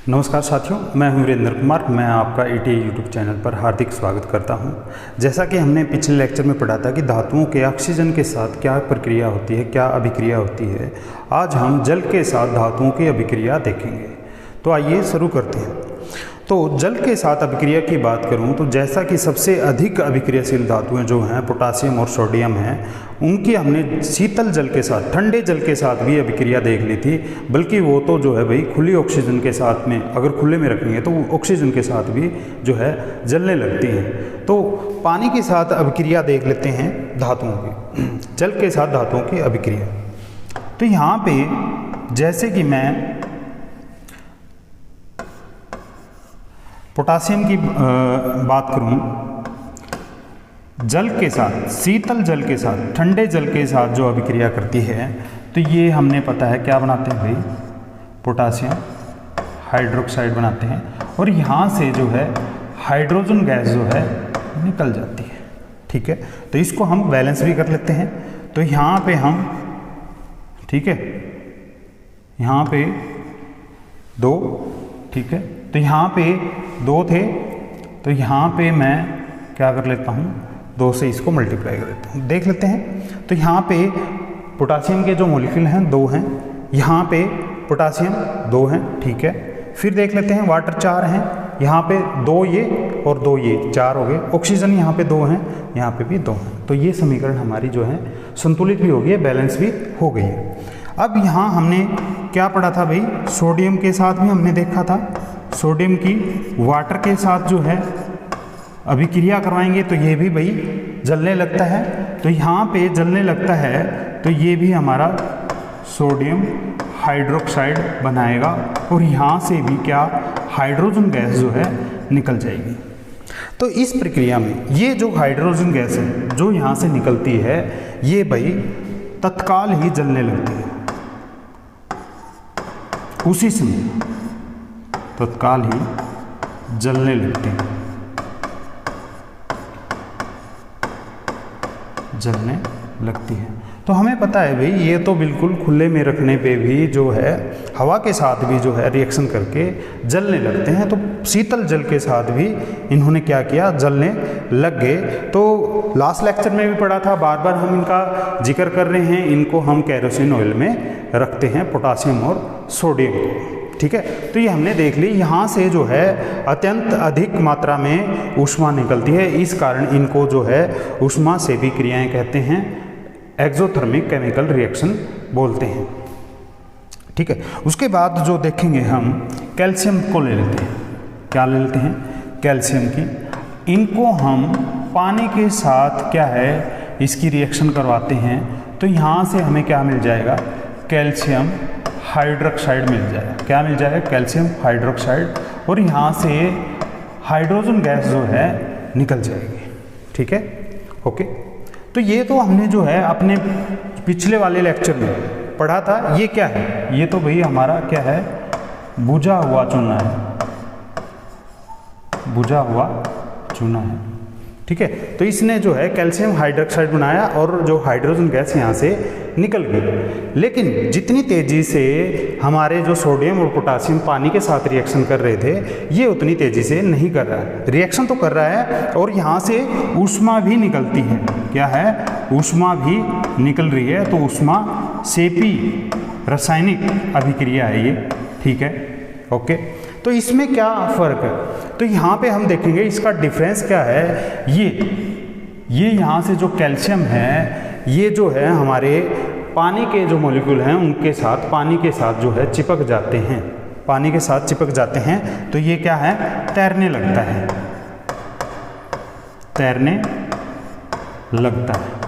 नमस्कार साथियों, मैं हूं वीरेंद्र कुमार। मैं आपका ईटी यूट्यूब चैनल पर हार्दिक स्वागत करता हूं। जैसा कि हमने पिछले लेक्चर में पढ़ा था कि धातुओं के ऑक्सीजन के साथ क्या प्रक्रिया होती है, क्या अभिक्रिया होती है, आज हम जल के साथ धातुओं की अभिक्रिया देखेंगे। तो आइए शुरू करते हैं। तो जल के साथ अभिक्रिया की बात करूं तो जैसा कि सबसे अधिक अभिक्रियाशील धातुएं जो हैं पोटासियम और सोडियम हैं, उनकी हमने शीतल जल के साथ, ठंडे जल के साथ भी अभिक्रिया देख ली थी। बल्कि वो तो जो है भाई खुली ऑक्सीजन के साथ में, अगर खुले में रखेंगे तो ऑक्सीजन के साथ भी जो है जलने लगती हैं। तो पानी के साथ अभिक्रिया देख लेते हैं धातुओं की, जल के साथ धातुओं की अभिक्रिया। तो यहाँ पे जैसे कि मैं पोटासियम की बात करूं, जल के साथ, शीतल जल के साथ, ठंडे जल के साथ जो अभिक्रिया करती है, तो ये हमने पता है क्या बनाते हैं भाई, पोटासियम हाइड्रोक्साइड बनाते हैं। और यहाँ से जो है हाइड्रोजन गैस जो है निकल जाती है। ठीक है, तो इसको हम बैलेंस भी कर लेते हैं। तो यहाँ पे हम, ठीक है, यहाँ पे 2, ठीक है, तो यहाँ पे 2 थे, तो यहाँ पे मैं क्या कर लेता हूँ, 2 से इसको मल्टीप्लाई कर लेता हूँ। देख लेते हैं। तो यहाँ पे पोटासियम के जो मॉलिक्यूल हैं 2 हैं, यहाँ पे पोटासियम 2 हैं, ठीक है। फिर देख लेते हैं वाटर 4 हैं, यहाँ पे 2 ये और 2 ये, 4 हो गए। ऑक्सीजन यहाँ पे 2 हैं, यहाँ पे भी 2 हैं। तो ये समीकरण हमारी जो है संतुलित भी हो गई है, बैलेंस भी हो गई है। अब यहाँ हमने क्या पढ़ा था भाई, सोडियम के साथ भी हमने देखा था, सोडियम की वाटर के साथ जो है अभिक्रिया करवाएंगे तो ये भी भाई जलने लगता है। तो यहाँ पे जलने लगता है तो ये भी हमारा सोडियम हाइड्रोक्साइड बनाएगा और यहाँ से भी क्या, हाइड्रोजन गैस जो है निकल जाएगी। तो इस प्रक्रिया में ये जो हाइड्रोजन गैस है जो यहाँ से निकलती है, ये भाई तत्काल ही जलने लगती है, उसी समय तत्काल ही जलने लगती है, जलने लगती है। तो हमें पता है भाई ये तो बिल्कुल खुले में रखने पे भी जो है हवा के साथ भी जो है रिएक्शन करके जलने लगते हैं। तो शीतल जल के साथ भी इन्होंने क्या किया, जलने लग गए। तो लास्ट लेक्चर में भी पढ़ा था, बार बार हम इनका जिक्र कर रहे हैं, इनको हम केरोसिन ऑयल में रखते हैं, पोटासियम और सोडियम को। ठीक है, तो ये हमने देख ली। यहाँ से जो है अत्यंत अधिक मात्रा में ऊष्मा निकलती है, इस कारण इनको जो है ऊष्मा से भी क्रियाएं कहते हैं, एक्सोथर्मिक केमिकल रिएक्शन बोलते हैं। ठीक है, उसके बाद जो देखेंगे हम कैल्शियम को ले लेते हैं। क्या ले लेते हैं, कैल्शियम की। इनको हम पानी के साथ क्या है, इसकी रिएक्शन करवाते हैं। तो यहाँ से हमें क्या मिल जाएगा, कैल्शियम हाइड्रोक्साइड मिल जाएगा। क्या मिल जाएगा, कैल्शियम हाइड्रोक्साइड। और यहाँ से हाइड्रोजन गैस जो है निकल जाएगी। ठीक है, ओके। तो ये तो हमने जो है अपने पिछले वाले लेक्चर में पढ़ा था। ये क्या है, ये तो भाई हमारा क्या है, बुझा हुआ चूना है, बुझा हुआ चूना है। ठीक है, तो इसने जो है कैल्शियम हाइड्रोक्साइड बनाया और जो हाइड्रोजन गैस यहाँ से निकल गई। लेकिन जितनी तेज़ी से हमारे जो सोडियम और पोटासियम पानी के साथ रिएक्शन कर रहे थे, ये उतनी तेज़ी से नहीं कर रहा है। रिएक्शन तो कर रहा है और यहाँ से ऊष्मा भी निकलती है। क्या है, ऊष्मा भी निकल रही है। तो ऊष्मा सेपी रासायनिक अभिक्रिया है ये। ठीक है, ओके। तो इसमें क्या फ़र्क है, तो यहाँ पे हम देखेंगे इसका डिफरेंस क्या है। ये यहाँ से जो कैल्शियम है, ये जो है हमारे पानी के जो मॉलिक्यूल हैं उनके साथ, पानी के साथ जो है चिपक जाते हैं, पानी के साथ चिपक जाते हैं। तो ये क्या है, तैरने लगता है, तैरने लगता है।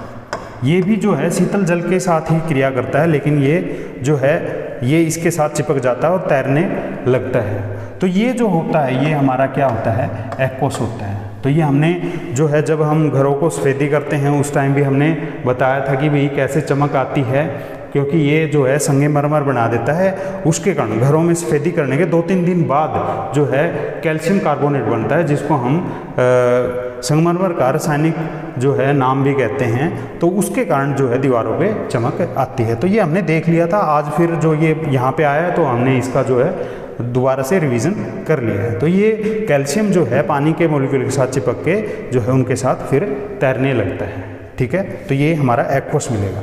ये भी जो है शीतल जल के साथ ही क्रिया करता है, लेकिन ये जो है ये इसके साथ चिपक जाता है और तैरने लगता है। तो ये जो होता है, ये हमारा क्या होता है, एक्वस होता है। तो ये हमने जो है जब हम घरों को सफ़ेदी करते हैं उस टाइम भी हमने बताया था कि भाई कैसे चमक आती है, क्योंकि ये जो है संगमरमर बना देता है। उसके कारण घरों में सफ़ेदी करने के 2-3 दिन बाद जो है कैल्शियम कार्बोनेट बनता है, जिसको हम संगमरमर का रासायनिक जो है नाम भी कहते हैं। तो उसके कारण जो है दीवारों पे चमक आती है। तो ये हमने देख लिया था। आज फिर जो ये यहाँ पे आया है तो हमने इसका जो है दोबारा से रिवीजन कर लिया है। तो ये कैल्शियम जो है पानी के मॉलिक्यूल के साथ चिपक के जो है उनके साथ फिर तैरने लगता है। ठीक है, तो ये हमारा एक्वस मिलेगा।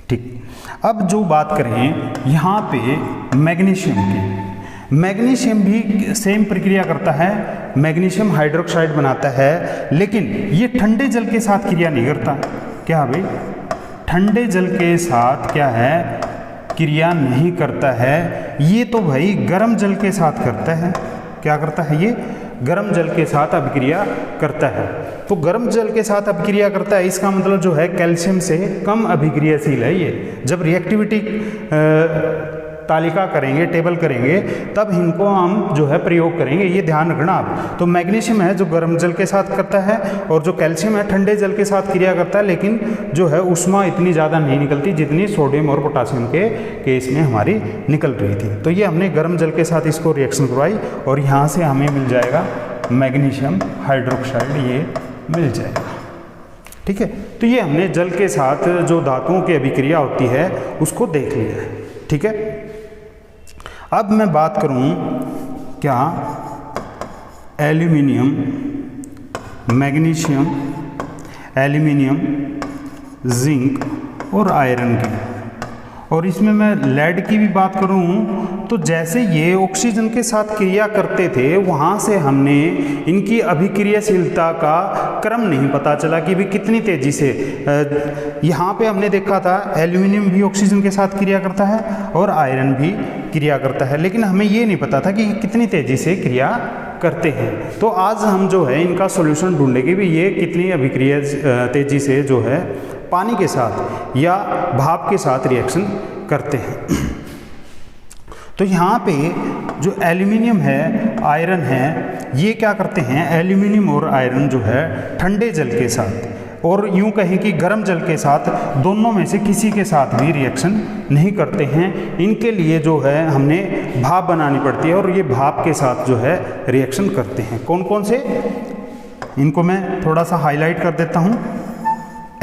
ठीक, अब जो बात करें यहाँ पे मैग्नीशियम की, मैग्नीशियम भी सेम प्रक्रिया करता है, मैग्नीशियम हाइड्रोक्साइड बनाता है, लेकिन ये ठंडे जल के साथ क्रिया नहीं करता। क्या भाई, ठंडे जल के साथ क्या है, क्रिया नहीं करता है। ये तो भाई गर्म जल के साथ करता है। क्या करता है, ये गर्म जल के साथ अभिक्रिया करता है। तो गर्म जल के साथ अभिक्रिया करता है, इसका मतलब जो है कैल्शियम से कम अभिक्रियाशील है ये। जब रिएक्टिविटी तालिका करेंगे, टेबल करेंगे, तब इनको हम जो है प्रयोग करेंगे, ये ध्यान रखना आप। तो मैग्नीशियम है जो गर्म जल के साथ करता है, और जो कैल्शियम है ठंडे जल के साथ क्रिया करता है, लेकिन जो है ऊष्मा इतनी ज़्यादा नहीं निकलती जितनी सोडियम और पोटासियम के केस में हमारी निकल रही थी। तो ये हमने गर्म जल के साथ इसको रिएक्शन करवाई, और यहाँ से हमें मिल जाएगा मैग्नीशियम हाइड्रोक्साइड, ये मिल जाएगा। ठीक है, तो ये हमने जल के साथ जो धातुओं की अभिक्रिया होती है उसको देख लिया है। ठीक है, अब मैं बात करूं क्या एल्यूमिनियम, मैग्नीशियम, एल्यूमिनियम, जिंक और आयरन की, और इसमें मैं लेड की भी बात करूं तो जैसे ये ऑक्सीजन के साथ क्रिया करते थे, वहाँ से हमने इनकी अभिक्रियाशीलता का क्रम नहीं पता चला कि भी कितनी तेज़ी से। यहाँ पे हमने देखा था एल्यूमिनियम भी ऑक्सीजन के साथ क्रिया करता है और आयरन भी क्रिया करता है, लेकिन हमें ये नहीं पता था कि कितनी तेज़ी से क्रिया करते हैं। तो आज हम जो है इनका सॉल्यूशन ढूंढेंगे भी ये कितनी अभिक्रिया तेज़ी से जो है पानी के साथ या भाप के साथ रिएक्शन करते हैं। तो यहाँ पे जो एल्यूमिनियम है, आयरन है, ये क्या करते हैं, एल्यूमिनियम और आयरन जो है ठंडे जल के साथ, और यूँ कहें कि गर्म जल के साथ, दोनों में से किसी के साथ भी रिएक्शन नहीं करते हैं। इनके लिए जो है हमने भाप बनानी पड़ती है, और ये भाप के साथ जो है रिएक्शन करते हैं। कौन कौन से, इनको मैं थोड़ा सा हाईलाइट कर देता हूँ।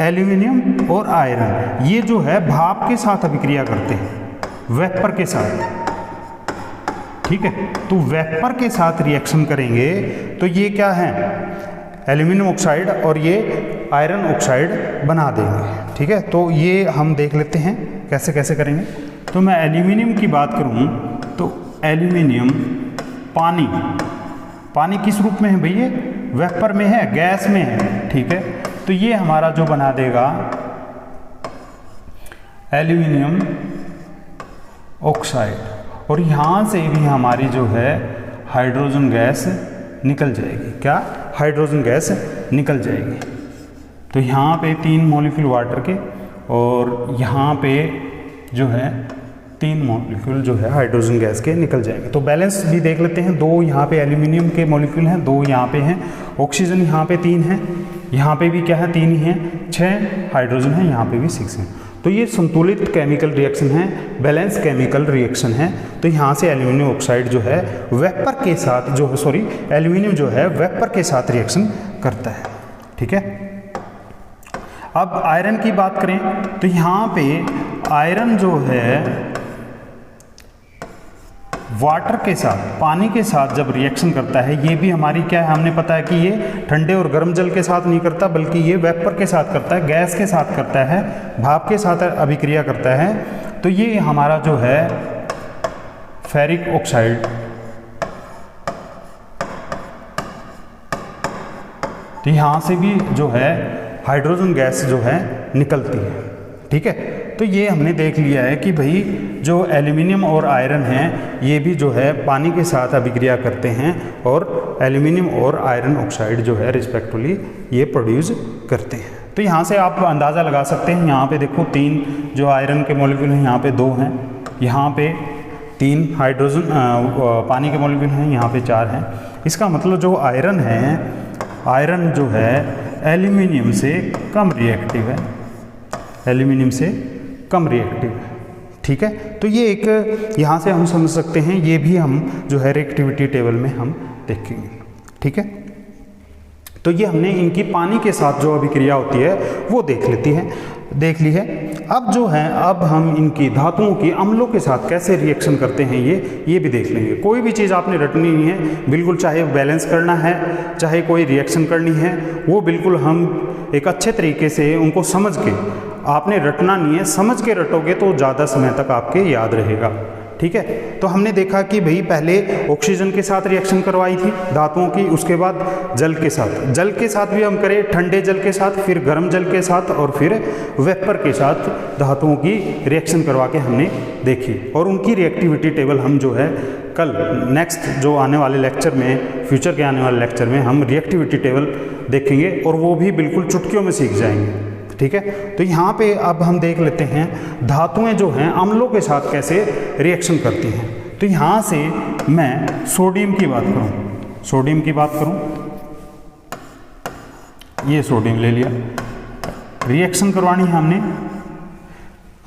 एल्यूमिनियम और आयरन ये जो है भाप के साथ अभिक्रिया करते हैं, वेपर के साथ। ठीक है, तो वेपर के साथ रिएक्शन करेंगे तो ये क्या है, एल्यूमिनियम ऑक्साइड और ये आयरन ऑक्साइड बना देंगे। ठीक है, तो ये हम देख लेते हैं कैसे कैसे करेंगे। तो मैं एल्यूमिनियम की बात करूं तो एल्यूमिनियम पानी, पानी किस रूप में है भैया, वेपर में है, गैस में है। ठीक है, तो ये हमारा जो बना देगा एल्यूमिनियम ऑक्साइड, और यहाँ से भी हमारी जो है हाइड्रोजन गैस निकल जाएगी। क्या, हाइड्रोजन गैस निकल जाएगी। तो यहाँ पे 3 मॉलिक्यूल वाटर के, और यहाँ पे जो है 3 मॉलिक्यूल जो है हाइड्रोजन गैस के निकल जाएंगे। तो बैलेंस भी देख लेते हैं। 2 यहाँ पे एल्यूमिनियम के मॉलिक्यूल हैं, 2 यहाँ पे हैं, ऑक्सीजन यहाँ पे 3 है, यहाँ पे भी क्या है 3 ही हैं, 6 हाइड्रोजन है, यहाँ पे भी 6 हैं। तो ये संतुलित केमिकल रिएक्शन है, बैलेंस केमिकल रिएक्शन है। तो यहाँ से एल्यूमिनियम ऑक्साइड जो है वेपर के साथ जो है, एल्यूमिनियम जो है वेपर के साथ रिएक्शन करता है। ठीक है, अब आयरन की बात करें तो यहाँ पे आयरन जो है वाटर के साथ, पानी के साथ जब रिएक्शन करता है, ये भी हमारी क्या है, हमने पता है कि ये ठंडे और गर्म जल के साथ नहीं करता, बल्कि ये वेपर के साथ करता है, गैस के साथ करता है, भाप के साथ अभिक्रिया करता है। तो ये हमारा जो है फेरिक ऑक्साइड, तो यहाँ से भी जो है हाइड्रोजन गैस जो है निकलती है। ठीक है, तो ये हमने देख लिया है कि भाई जो एल्यूमिनियम और आयरन हैं ये भी जो है पानी के साथ अभिक्रिया करते हैं, और एल्यूमिनियम और आयरन ऑक्साइड जो है रिस्पेक्टिवली ये प्रोड्यूस करते हैं। तो यहाँ से आप अंदाज़ा लगा सकते हैं, यहाँ पे देखो 3 जो आयरन के मॉलिक्यूल हैं, यहाँ पे 2 हैं, यहाँ पे 3 हाइड्रोजन पानी के मॉलिक्यूल हैं, यहाँ पे 4 हैं। इसका मतलब जो आयरन है, आयरन जो है एल्यूमिनियम से कम रिएक्टिव है, एल्यूमिनियम से कम रिएक्टिव है। ठीक है, तो ये एक यहाँ से हम समझ सकते हैं, ये भी हम जो है रिएक्टिविटी टेबल में हम देखेंगे। ठीक है, तो ये हमने इनकी पानी के साथ जो अभिक्रिया होती है वो देख लेती है। देख ली है। अब जो है, अब हम इनकी धातुओं की अम्लों के साथ कैसे रिएक्शन करते हैं ये भी देख लेंगे। कोई भी चीज़ आपने रटनी नहीं है, बिल्कुल चाहे बैलेंस करना है चाहे कोई रिएक्शन करनी है, वो बिल्कुल हम एक अच्छे तरीके से उनको समझ के, आपने रटना नहीं है, समझ के रटोगे तो ज़्यादा समय तक आपके याद रहेगा। ठीक है, तो हमने देखा कि भाई पहले ऑक्सीजन के साथ रिएक्शन करवाई थी धातुओं की, उसके बाद जल के साथ भी हम करें, ठंडे जल के साथ, फिर गर्म जल के साथ और फिर वेपर के साथ धातुओं की रिएक्शन करवा के हमने देखी। और उनकी रिएक्टिविटी टेबल हम जो है कल नेक्स्ट जो आने वाले लेक्चर में, फ्यूचर के आने वाले लेक्चर में हम रिएक्टिविटी टेबल देखेंगे और वो भी बिल्कुल चुटकियों में सीख जाएंगे। ठीक है, तो यहाँ पे अब हम देख लेते हैं धातुएं जो हैं अम्लों के साथ कैसे रिएक्शन करती हैं। तो यहाँ से मैं सोडियम की बात करूँ, ये सोडियम ले लिया, रिएक्शन करवानी है हमने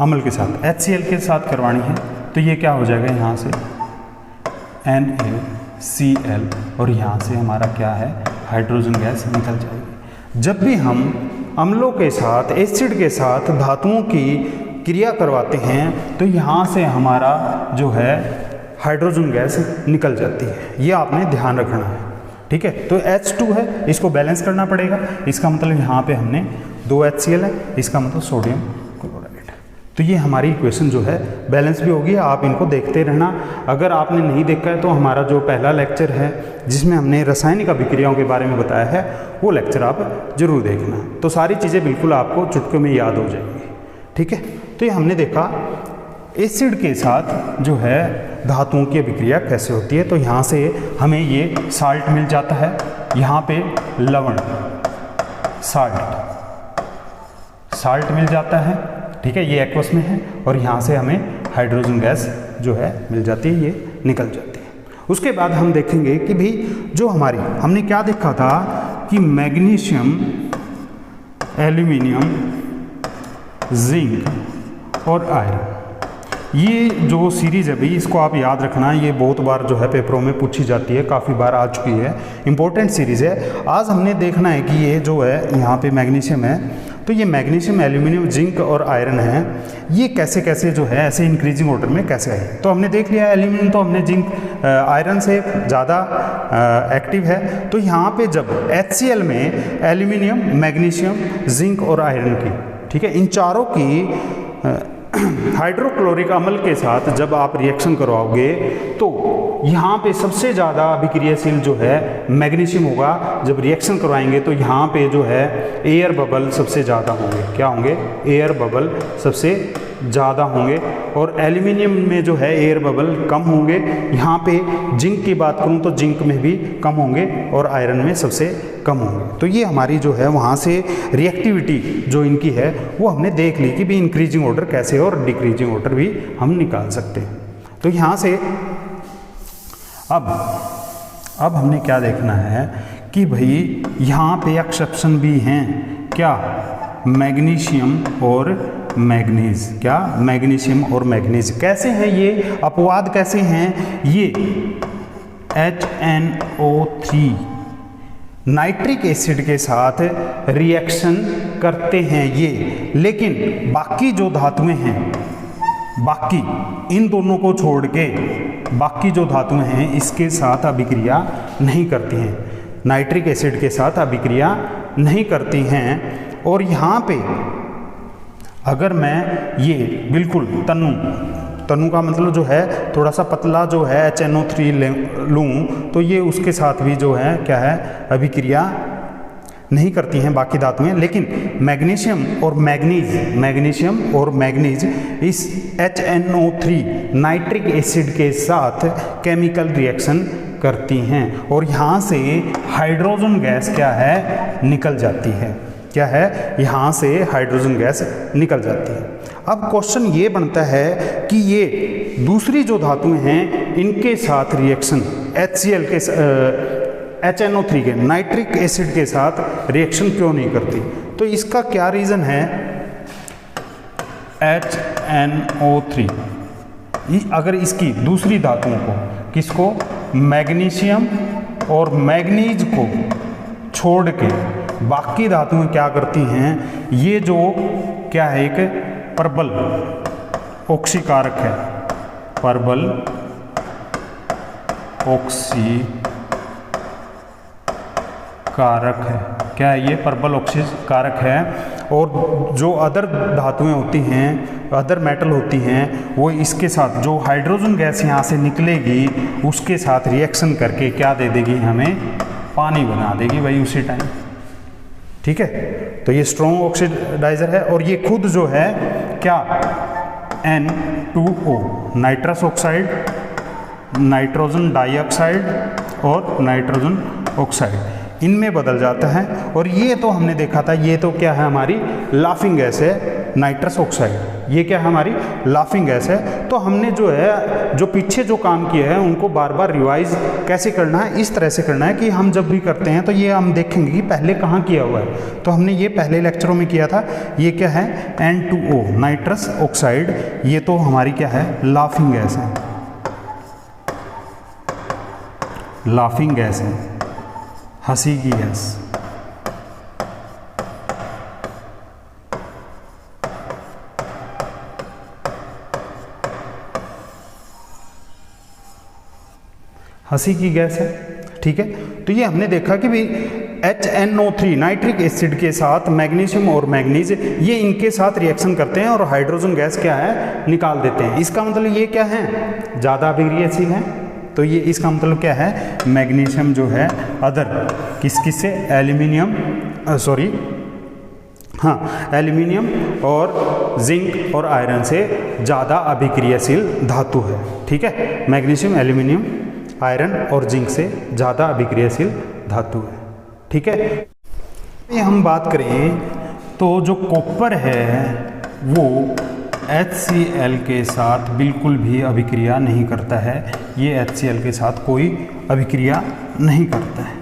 अम्ल के साथ, HCl के साथ करवानी है, तो ये क्या हो जाएगा, यहाँ से NaCl और यहाँ से हमारा क्या है, हाइड्रोजन गैस निकल जाएगी। जब भी हम अम्लों के साथ, एसिड के साथ धातुओं की क्रिया करवाते हैं तो यहाँ से हमारा जो है हाइड्रोजन गैस निकल जाती है, ये आपने ध्यान रखना है। ठीक है, तो H2 है, इसको बैलेंस करना पड़ेगा, इसका मतलब यहाँ पे हमने 2 HCl है, इसका मतलब सोडियम क्लोराइड। तो ये हमारी इक्वेशन जो है बैलेंस भी होगी, आप इनको देखते रहना। अगर आपने नहीं देखा है तो हमारा जो पहला लेक्चर है जिसमें हमने रासायनिक अभिक्रियाओं के बारे में बताया है, वो लेक्चर आप जरूर देखना, तो सारी चीज़ें बिल्कुल आपको चुटकियों में याद हो जाएंगी। ठीक है, तो ये हमने देखा एसिड के साथ जो है धातुओं की अभिक्रिया कैसे होती है। तो यहाँ से हमें ये साल्ट मिल जाता है, यहाँ पे लवण साल्ट मिल जाता है। ठीक है, ये एक्वस में है और यहाँ से हमें हाइड्रोजन गैस जो है मिल जाती है, ये निकल जाती है। उसके बाद हम देखेंगे कि भाई जो हमने क्या देखा था कि मैग्नीशियम, एल्यूमिनियम, जिंक और आयरन, ये जो सीरीज़ है भाई इसको आप याद रखना, ये बहुत बार जो है पेपरों में पूछी जाती है, काफ़ी बार आ चुकी है, इंपॉर्टेंट सीरीज़ है। आज हमने देखना है कि ये जो है यहाँ पे मैग्नीशियम है, तो ये मैग्नीशियम, एल्यूमिनियम, जिंक और आयरन है, ये कैसे कैसे जो है ऐसे इंक्रीजिंग ऑर्डर में कैसे है। तो हमने देख लिया एल्यूमिनियम तो हमने जिंक आयरन से ज़्यादा एक्टिव है। तो यहाँ पे जब HCl में एल्यूमिनियम, मैग्नीशियम, जिंक और आयरन की, ठीक है, इन चारों की हाइड्रोक्लोरिक अम्ल के साथ जब आप रिएक्शन करवाओगे तो यहाँ पे सबसे ज़्यादा अभिक्रियाशील जो है मैग्नीशियम होगा। जब रिएक्शन करवाएंगे तो यहाँ पे जो है एयर बबल सबसे ज़्यादा होंगे, क्या होंगे, एयर बबल सबसे ज़्यादा होंगे, और एल्यूमिनियम में जो है एयर बबल कम होंगे। यहाँ पे जिंक की बात करूँ तो जिंक में भी कम होंगे और आयरन में सबसे कम होंगे। तो ये हमारी जो है वहाँ से रिएक्टिविटी जो इनकी है वो हमने देख ली कि भी इंक्रीजिंग ऑर्डर कैसे है और डिक्रीजिंग ऑर्डर भी हम निकाल सकते हैं। तो यहाँ से अब हमने क्या देखना है कि भाई यहाँ पे एक्सेप्शन भी हैं, क्या, मैग्नीशियम और मैग्नीज, क्या, मैग्नीशियम और मैग्नीज कैसे हैं, ये अपवाद कैसे हैं, ये HNO3 नाइट्रिक एसिड के साथ रिएक्शन करते हैं ये, लेकिन बाकी जो धातुएं हैं, बाकी इन दोनों को छोड़ के बाकी जो धातुएं हैं इसके साथ अभिक्रिया नहीं करती हैं, नाइट्रिक एसिड के साथ अभिक्रिया नहीं करती हैं। और यहाँ पे अगर मैं ये बिल्कुल तनु का मतलब जो है थोड़ा सा पतला जो है HNO3 लूँ तो ये उसके साथ भी जो है क्या है, अभिक्रिया नहीं करती हैं बाकी धातुएं। लेकिन मैग्नीशियम और मैग्नीज इस HNO3 नाइट्रिक एसिड के साथ केमिकल रिएक्शन करती हैं और यहाँ से हाइड्रोजन गैस क्या है, निकल जाती है, क्या है, यहाँ से हाइड्रोजन गैस निकल जाती है। अब क्वेश्चन ये बनता है कि ये दूसरी जो धातुएं हैं इनके साथ रिएक्शन HCl के HNO3 के नाइट्रिक एसिड के साथ रिएक्शन क्यों नहीं करती। तो इसका क्या रीज़न है, HNO3 अगर इसकी दूसरी धातुओं को, किसको, मैग्नीशियम और मैग्नीज को छोड़ के बाकी धातुएं क्या करती हैं, ये जो क्या है एक प्रबल ऑक्सीकारक है, प्रबल ऑक्सीकारक है, क्या है ये प्रबल ऑक्सीकारक है। और जो अदर धातुएं होती हैं, अदर मेटल होती हैं, वो इसके साथ जो हाइड्रोजन गैस यहाँ से निकलेगी उसके साथ रिएक्शन करके क्या दे देगी, हमें पानी बना देगी भाई उसी टाइम। ठीक है, तो ये स्ट्रॉन्ग ऑक्सीडाइजर है। और ये खुद जो है क्या, N2O nitrous oxide, nitrogen dioxide और नाइट्रोजन ऑक्साइड, इनमें बदल जाता है। और ये तो हमने देखा था, ये तो क्या है हमारी लाफिंग गैस है, नाइट्रस ऑक्साइड, ये क्या है हमारी लाफिंग गैस है। तो हमने जो है जो पीछे जो काम किया है उनको बार बार रिवाइज कैसे करना है, इस तरह से करना है कि हम जब भी करते हैं तो ये हम देखेंगे कि पहले कहाँ किया हुआ है। तो हमने ये पहले लेक्चरों में किया था। ये क्या है, N2O नाइट्रस ऑक्साइड, ये तो हमारी क्या है लाफिंग गैस है, लाफिंग गैस है, हंसी की गैस। हंसी की गैस है। ठीक है, तो ये हमने देखा कि भाई HNO3 नाइट्रिक एसिड के साथ मैग्नीशियम और मैग्नीज, ये इनके साथ रिएक्शन करते हैं और हाइड्रोजन गैस क्या है निकाल देते हैं। इसका मतलब ये क्या है, ज़्यादा अभिक्रियाशील है। तो ये इसका मतलब क्या है, मैग्नीशियम जो है अदर किस से, एल्यूमिनियम एल्यूमिनियम और जिंक और आयरन से ज़्यादा अभिक्रियाशील धातु है। ठीक है, मैग्नीशियम, एल्यूमिनियम, आयरन और जिंक से ज़्यादा अभिक्रियाशील धातु है। ठीक है, ये हम बात करें तो जो कॉपर है वो HCl के साथ बिल्कुल भी अभिक्रिया नहीं करता है। ये HCl के साथ कोई अभिक्रिया नहीं करता है,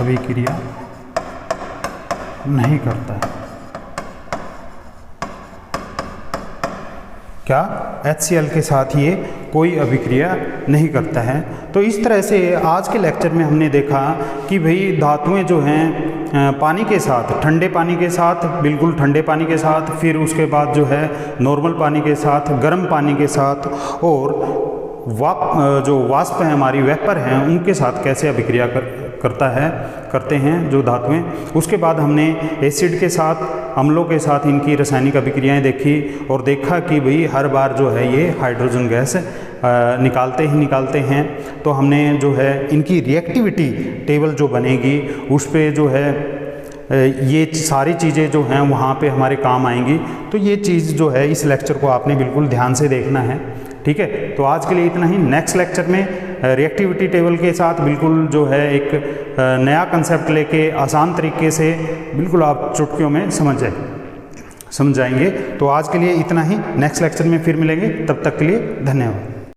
अभिक्रिया नहीं करता है। क्या, HCl के साथ ये कोई अभिक्रिया नहीं करता है। तो इस तरह से आज के लेक्चर में हमने देखा कि भाई धातुएं जो हैं पानी के साथ, ठंडे पानी के साथ, बिल्कुल ठंडे पानी के साथ, फिर उसके बाद जो है नॉर्मल पानी के साथ, गर्म पानी के साथ, और जो वाष्प हैं हमारी, वेपर हैं, उनके साथ कैसे अभिक्रिया करते हैं जो धातुएं। उसके बाद हमने एसिड के साथ, अम्लों के साथ इनकी रासायनिक अभिक्रियाएं देखी और देखा कि भाई हर बार जो है ये हाइड्रोजन गैस निकालते हैं। तो हमने जो है इनकी रिएक्टिविटी टेबल जो बनेगी उस पे जो है ये सारी चीज़ें जो हैं वहाँ पे हमारे काम आएंगी। तो ये चीज़ जो है इस लेक्चर को आपने बिल्कुल ध्यान से देखना है। ठीक है, तो आज के लिए इतना ही। नेक्स्ट लेक्चर में रिएक्टिविटी टेबल के साथ बिल्कुल जो है एक नया कंसेप्ट लेके आसान तरीके से बिल्कुल आप चुटकियों में समझ जाएंगे। तो आज के लिए इतना ही, नेक्स्ट लेक्चर में फिर मिलेंगे, तब तक के लिए धन्यवाद।